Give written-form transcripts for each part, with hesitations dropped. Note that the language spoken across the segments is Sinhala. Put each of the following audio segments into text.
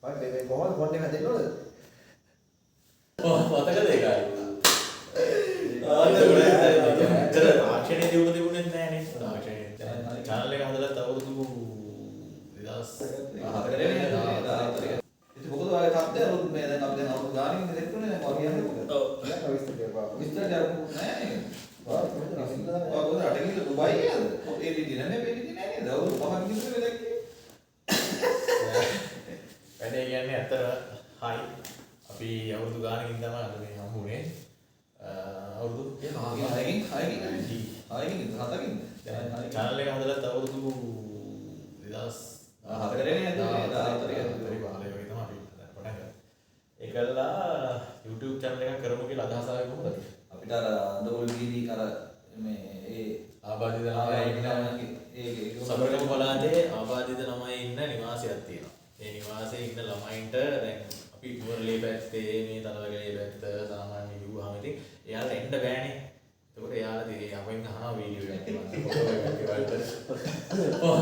මේ කොහොමද ෆෝන් එක හදන්න ඕනද? මතකද ඒකයි? තාක්ෂණයේ දියුණු තිබුණේ නැහැනේ. තාක්ෂණයේ channel එක හදලා අවුරුදු 2004 ඉතින් මොකද ඔයාගේ තත්ත්වය අලුත් මේ දැන් අපි දැන් අවුරුදු ගානින් ඉඳලා ඉන්නේ නේ මම කියන්නේ මොකද? ඔව්. ඒක විස්තර කරපුවා. විස්තර කරපු නෑ. ඔයාලා රට ගිහලා දුබයි නේද? ඒ විදිහ නෙමෙයි වෙන්නේ නෑ නේද? අවුරුදු 5ක් විතර දැක්කේ. වැඩේ කියන්නේ අතර හයි අපි අවුරුදු ගානකින් තමයි අද මේ හම්බුනේ. අවුරුදු හයකින් channel එක හදලා අවුරුදු 2004 ඒකලා YouTube channel එකක් කරමු කියලා අදහස ආවේ කොහොමද? අපිට අර අඳගොළු ගීදී අර මේ ඒ ආබාධිත ළමයි ඉන්න සබරගම පළාතේ ආබාධිත ළමයි ඉන්න නිවාසයක් තියෙනවා. ඒ නිවාසයේ ඉන්න ළමයින්ට දැන් අපි නුවරඑළිය පැත්තේ මේ තලවගලේ පැත්ත සාමාන්‍ය කිව්වහම ඉතින් එයාලා එන්න බෑනේ. ඒකට එයාලා ඉතින් අපෙන් අහනවා වීඩියෝ එකක් ගන්න.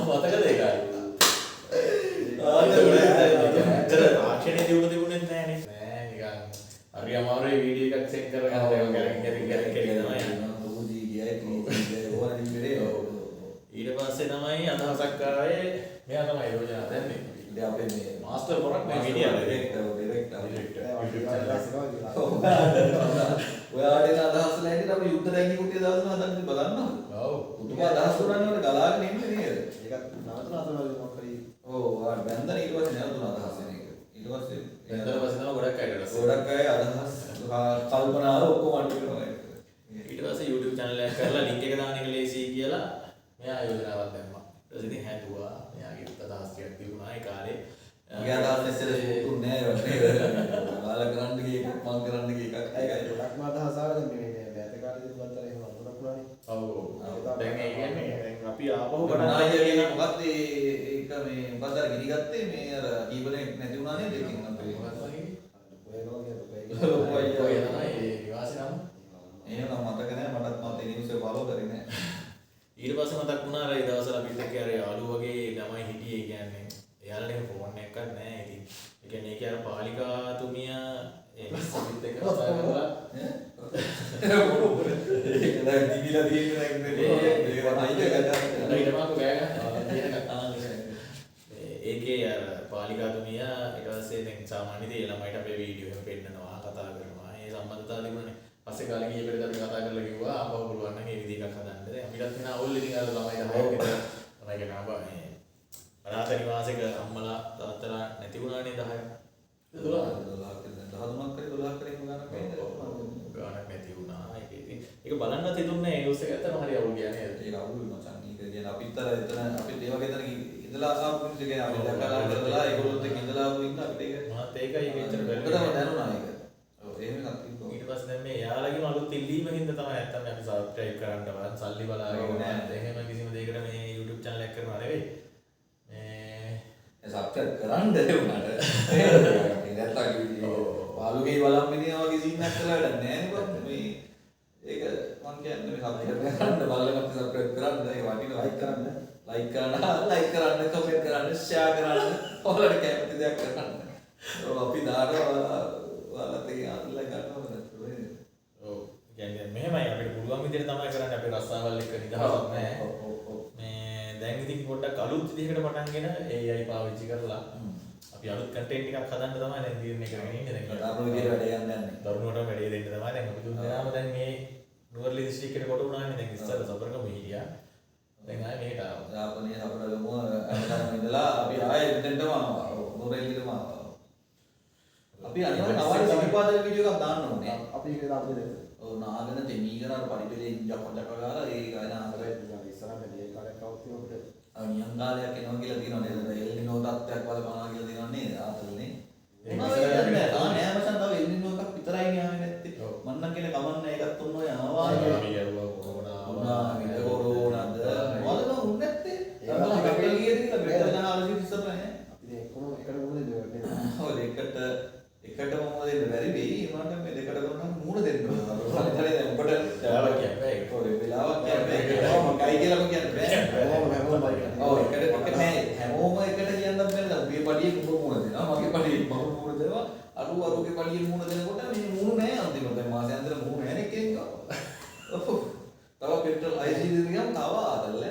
මතකද ඒකයි? තාක්ෂණයේ දියුණු තිබුණේ නැහැනේ. නෑ නිකන් හරි අමාරුයි වීඩියෝ එකක් සෙට් කරගන්න ඒක ගැරින් තමයි දුදී ගියයි කීයේ ඕවා නිම්බරේ. ඊට පස්සේ තමයි අදහසක් ආවේ මෙයා තමයි යෝජනා දැම්මේ. ඉතින් අපේ මේ මාස්ටර් පොරක් මේ වීඩියෝ ඩිරෙක්ටර් ඔයාලේ අදහස් නැහැනේ අපි යුද්ධ රැංගි කුටිය දාන්න හදන්නේ බලන්න. ඔව්. පුදුම අදහස් කරන්නේ වල ගලාගෙන ඉන්නේ නේද? ඒකත් නවතන මොකක් හරි. ඔව් ආ බැන්දන ඊට පස්සේ නැවතුන අදහස් එන එක. ඊට පස්සේ එතන පස්සේ තමයි ගොඩක් අයට රස. ගොඩක් අය අදහස් කල්පනාව ඔක්කොම අඩු වෙනවා. ඊට පස්සේ YouTube channel එකක් කරලා link එක දාන්න එක ලේසියි කියලා මෙයා යෝජනාවක් දැම්මා. ඊට පස්සේ ඉතින් හැදුවා. මෙයාගේ අදහස් ටිකක් තිබුණා ඒ කාලේ. මගේ අදහස් නැස්සෙද පුතුන්නේ නෑ නේද? ඔයාලා කරන්න ගිය එකක් මම කරන්න ගිය එකක් ඒකයි ගොඩක්ම අදහස් ආවද මේ බෑත කාලේ ඉඳන් එහෙම අඳුරක් පුරානේ. ඔව්. දැන් ඒ කියන්නේ දැන් අපි ආපහු නායකයා කියන මොකක්ද ඒක මේ මොකක්ද අර ගිනි ගත්තේ මේ අර කීපලෙක් නැති වුණා නේද ඒකෙන් අපේ ඔය තමයි එහෙනම් මතක නෑ මටත් මතේ නිවුස් එක ෆලෝ කරේ නෑ. ඊට පස්සේ මතක් වුණා අර ඒ දවස්වල අපිත් එක්ක අර යාළුවෝ වගේ ළමයි හිටියේ කියන්නේ එයාලට ෆෝන් එකක් නෑ ඉතින් ඒ කියන්නේ ඒකේ අර පාලිකාතුමිය ඒ මිස්සුත් එක්ක කතා කරලා ඒක දැන් දිවිලා තියෙන්නේ ඒකේ අර පාලිකාතුමිය ඊට පස්සේ දැන් සාමාන්‍ය දේ ළමයිට අපේ වීඩියෝ එක පෙන්නනවා කතා කරනවා ඒ සම්බන්ධතාව තිබුණනේ පස්සේ කාලේ ගියේ පෙරේද අපි කතා කරලා කිව්වා ආපහු පුළුවන් නම් ඒ විදිහ එකක් හදන්න දැන් අපිටත් වෙන අවුල් ඉතින් අර ළමයිට හයෝ විතර තමයි කියන ආපහු මේ අනාථ නිවාසයක අම්මලා තාත්තලා නැති වුණානේ 10 13ක් කරේ 12ක් කරේ ගානක් ගානක් නැති වුණා ඒක ඉතින් ඒක බලන්නත් හිතුන්නේ ඒ නිවුස් එක ඇත්තටම හරි අවුල් කියන්නේ ඒක අවුල් මචං ඒක කියන අපිත් අර එතන අපිත් ඒ වගේ තැනක ඉඳලා ආපු මිනිස්සු කියන අපි දැකලා කරලා ඒගොල්ලොත් එක්ක ඉඳලා ආපු ඉන්න අපිට ඒක මහත් ඒකයි මෙච්චර බැලුවා දැනුණා ඒක ඔව් එහෙම එකක් තිබ්බා ඊට පස්සේ දැන් මේ යාළගෙම අලුත් ඉල්ලීම හින්දා තමයි නැත්තම් අපි සබ්ස්ක්‍රයිබ් කරන්නවත් සල්ලි බලාගෙන නෑ එහෙම කිසිම දෙයකට මේ YouTube channel එකක් කරනවා නෙවෙයි මේ සබ්ස්ක්‍රයිබ් කරන්න දෙවුනට ඒ නැත්තම් වාලුගේ බලම් මිනිහා වගේ සීන් එකක් කළා වැඩක් නෑ නේ මේ ඒක මං කියන්නේ මේ සබ්ස්ක්‍රයිබ් කරන්න බලලා සබ්ස්ක්‍රයිබ් කරන්න ඒක වටිනවා ලයික් කරන්න කමෙන්ට් කරන්න ෂෙයා කරන්න ඔයාලට කැමති දෙයක් කරන්න අපි දානවා ඔයාලත් ඒක අල්ලලා ගන්නවා නේද ඔව් කියන්නේ මෙහෙමයි අපිට පුළුවන් විදිහට තමයි කරන්නේ අපේ රස්සාවල් එක්ක නිදහසක් නෑ මේ දැන් ඉතින් පොඩ්ඩක් අලුත් විදිහකට පටන්ගෙන AI පාවිච්චි කරලා අපි අලුත් කන්ටෙන්ට් එකක් හදන්න තමයි දැන් තීරණය කරගෙන ඉන්නේ දැන් දරුණු විදිහට වැඩ යන්න යන්නේ දරුණුවට වැඩේ දෙන්න තමයි දැන් අපි තුන් දෙනාම දැන් මේ නුවරඑළිය දිස්ත්‍රික්කයට කොට උනානේ දැන් ඉස්සර සබරගම හිටියා දැන් ආයේ මෙහෙට ආවා යාපනයේ සබරගම අමතන ඉඳලා අපි ආයේ දෙන්නම ආවා නුවරඑළියටම ආවා අපි අනිවාර්යෙන් අවශ්‍ය සම්පාදක වීඩියෝ එකක් දාන්න ඕනේ අපි ඒක දාන්න දෙන්න. ඔව් නාගෙන තෙමීගෙන අර පරිපලේ ජප්ප ගාලා ඒ ගාන ආතරේ ඉස්සරහ මේ කාලයක් આવුත් අපිට නියම් කාලයක් එනවා කියලා තියෙනවා නේද? එල්නිනෝ තත්ත්වයක් බලපානවා කියලා තියෙනවා නේද? ආතල්නේ. ඒක නෑ මචං තව එල්නිනෝ එකක් විතරයි න්යාය නැත්තේ. මන්නම් කියන කමන්න ඒකත් ඔන්න ඔය ආවා. අපි යරුවා කොරෝනා කොරෝනාද මොකද උන් නැත්තේ? අපල බෙටල් ගියේ කියලා බෙටල් ගන්න ආලසි ඉස්සර නෑ. අපි දැන් කොහොම එකට මොකද දෙන්නේ? ඔව් එකට මොකද දෙන්න බැරි වෙයි. මට මේ දෙකට කරනවා මූණ දෙන්න ඕන. හරියට දැන් ඔබට යාළුවා කියන්නේ ඔය වෙලාවක් කියන්නේ මම කයි කියලා මම කියන්න බෑ. හැමෝම ඔව් එකට නෑ හැමෝම එකට කියන්න බැහැ. උඹේ පඩියේ උඹ මොන දෙනවා මගේ පඩියේ වරුගේ පඩියෙන් මුණ දෙනකොට මේ මුණ නෑ අන්තිමට දැන් මාසෙ අන්තිමට මුණ නෑ නේ කෙනෙක්. ඔව්. තව පෙට්‍රල් IC දෙන්න ගියාම තව ආදල්ල.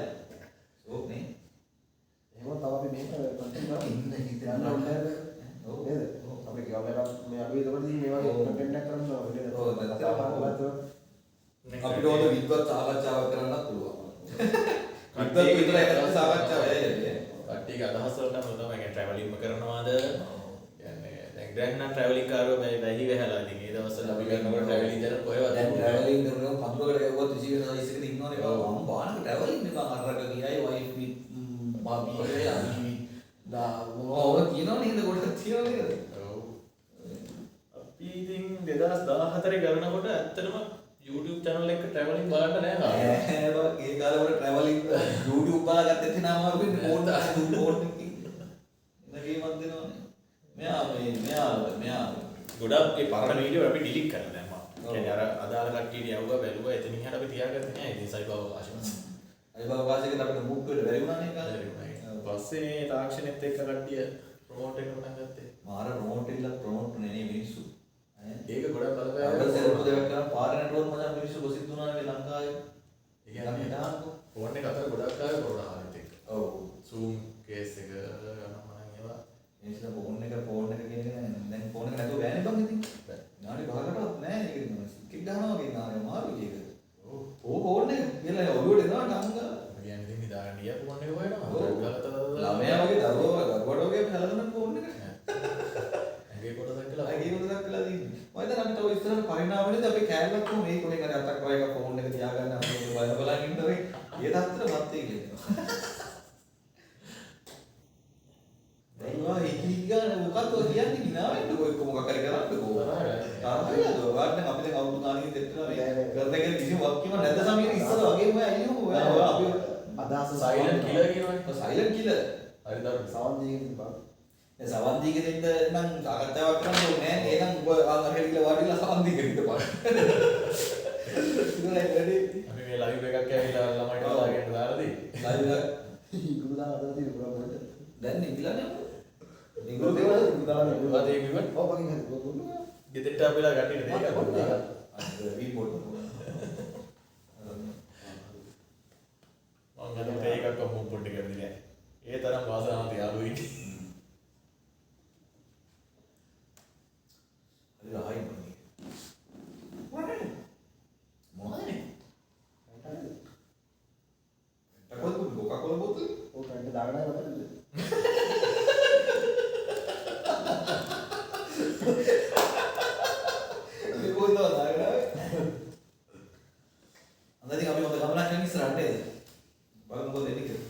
ඕක නේ. එහෙම තව අපි මේක කන්ටෙන්ට් කරලා ඉන්න හිතන්න ඕනේ. ඔව්. නේද? අපි කැමරා මේ අපි ඒකවලදී මේ වගේ කන්ටෙන්ට් එකක් කරන්න ඕනේ නේද? ඔව්, අපිට ඕන විද්වත් සාකච්ඡාවක් කරන්නත් පුළුවන්. විද්වත් විතර එකක් සාකච්ඡාවක් වෙන්නේ. කට්ටියක අදහස් වලට මම තමයි කියන්නේ ට්‍රැවලින්ග් කරනවාද? කියන්නේ දැන් දැන් නම් ට්‍රැවලින්ග් කාරෝ වැහි වැහලා ඉතින් ඒ දවස්වල අපි කරනකොට ට්‍රැවලින්ග් කරන කොහෙවත් දැන් ට්‍රැවලින් කරනවා කඳුරකට ගැව්වත් 21 සයිස් එකක ඉන්නවනේ බා මම බානක ට්‍රැවලින් එක අරක ගියයි වයිෆ් විත් බාබී අමි දා මොකද කියනවා නේද කොටක් තියෙනවා නේද ඔව් අපි ඉතින් 2014 කරනකොට ඇත්තටම YouTube channel එක ට්‍රැවලින්ග් බලන්න නෑ කාටවත් ඒ කාලේ වල ට්‍රැවලින් YouTube බලාගත්තේ නැති නාම වලින් ෆෝන් දාලා ෆෝන් එකකින් ඉන්නකේමත් දෙනවනේ මෙයා ගොඩක් ඒ පරණ වීඩියෝ අපි ඩිලීට් කරලා දැම්මා. කියන්නේ අර අදාළ කට්ටියට යවුවා බැලුවා එතනින් එහාට අපි තියාගත්තේ නෑ. ඉතින් සයිබ අවකාශය. අනිත් අවකාශයකට අපිට මුක් වෙන්න බැරි වුණානේ ඒ කාලේ. පස්සේ මේ තාක්ෂණෙත් එක්ක කට්ටිය ප්‍රොමෝට් එක පටන් ගත්තේ. මාර ප්‍රොමෝට් එකලා ප්‍රොමෝට් නේ මිනිස්සු. ඒක ගොඩක් අපිට බලපෑවා. සෙල්ෆ් දෙයක් කරන් පාරේ නටුවත් මචං මිනිස්සු ගොසිත් දුනානේ ලංකාවේ. ඒ කියන්නේ දාන්නකො. ෆෝන් එක අතර ගොඩක් ආවේ කොරෝනා කාලෙත් එක්ක. ඔව්. Zoom කේස් එක ගන්න මම ඒවා නිසා ෆෝන් එක කියන්නේ දැන් ෆෝන් එක නැතුව බෑනේ බං ඉතින්. නාඩි බහකටවත් නෑ ඒක ඉතින් කික් ගන්නවා වගේ නාඩි අමාරුයි ඒක. ඔව්. ෆෝන් එක කියලා ඔළුවට එනවා ටංගා. කියන්නේ ඉතින් නිදාගන්න ගියා ෆෝන් එක හොයනවා. ළමයා වගේ දරුවෝ වගේ හැලගෙන ෆෝන් එක. ඇගේ කොටසක් කියලා ඇගේ කොටසක් කියලා දින්නේ. මම හිතන්නේ අපි තව ඉස්සරහට පරිණාමවලදී අපි කෑල්ලක් කොහොම මේ කොහෙන් හරි අතක් වගේ ෆෝන් එක තියාගන්න අපි බල බල ඉන්න ඔය ඒ තත්ත්වෙට මත් වෙන්නේ. ඒවා ඉකිගාන මොකක්ද කියන්නේ දිනාවෙන්න ඔය මොකක් හරි කරන්නකෝ. තරහයිද වාඩ්න අපි දැන් අවුරුදු ගානකින් දෙට්ටලා මේ කරන එක කිසිම වක්කීම නැද්ද සමීර ඉස්සර වගේම අයියෝ ඔය අපි අදහස සයිලන්ට් කිලර් කියනවනේ. Silent killer. හරි දරුණු. සවන්දීකින් බං. ඒ සවන්දීගෙ දෙන්න නම් සාකච්ඡාවක් කරන්න ඕනේ නෑ. එහෙනම් ඔබ ආන් අරහෙලිලා වාඩිලා සවන්දීගෙ ඉඳපන්. ඉතින් වැඩි අපි මේ ලයිව් එකක් ඇවිල්ලා ළමයිට දාගෙන දාලාදී. ලයිව් එක ඉගුරු දාලා අතර තියෙන ප්‍රොබ්ලම් එක. දැන් නිවිලානේ. ඉගුරු දේවල් ඉගුරු දාලා නේ. මොකද ඒක කිව්වොත් ඔව් බං හරි පොඩ්ඩක්. ගෙදරට අපිලා ගැටිට දෙයක් කරනවා. අද රිපෝට් මම ගත්තේ ඒකක් කොහොම පොඩ්ඩක් කරන්නේ නෑ. ඒ තරම් වාසනාවන්ත යාළුවෝ ඉන්නේ. හරි ආයි මොන්නේ. මොනවද? තකොත් කොකාකෝලා බෝතලේ ඔව් කන්න දාගෙන ආවද? මේ කොහෙන්ද දාගෙන ආවේ? අන්දදී අපි හොඳ ගමනක් යන ඉස්සරහට නේද? බලමු මොකද එන්නේ කියලා.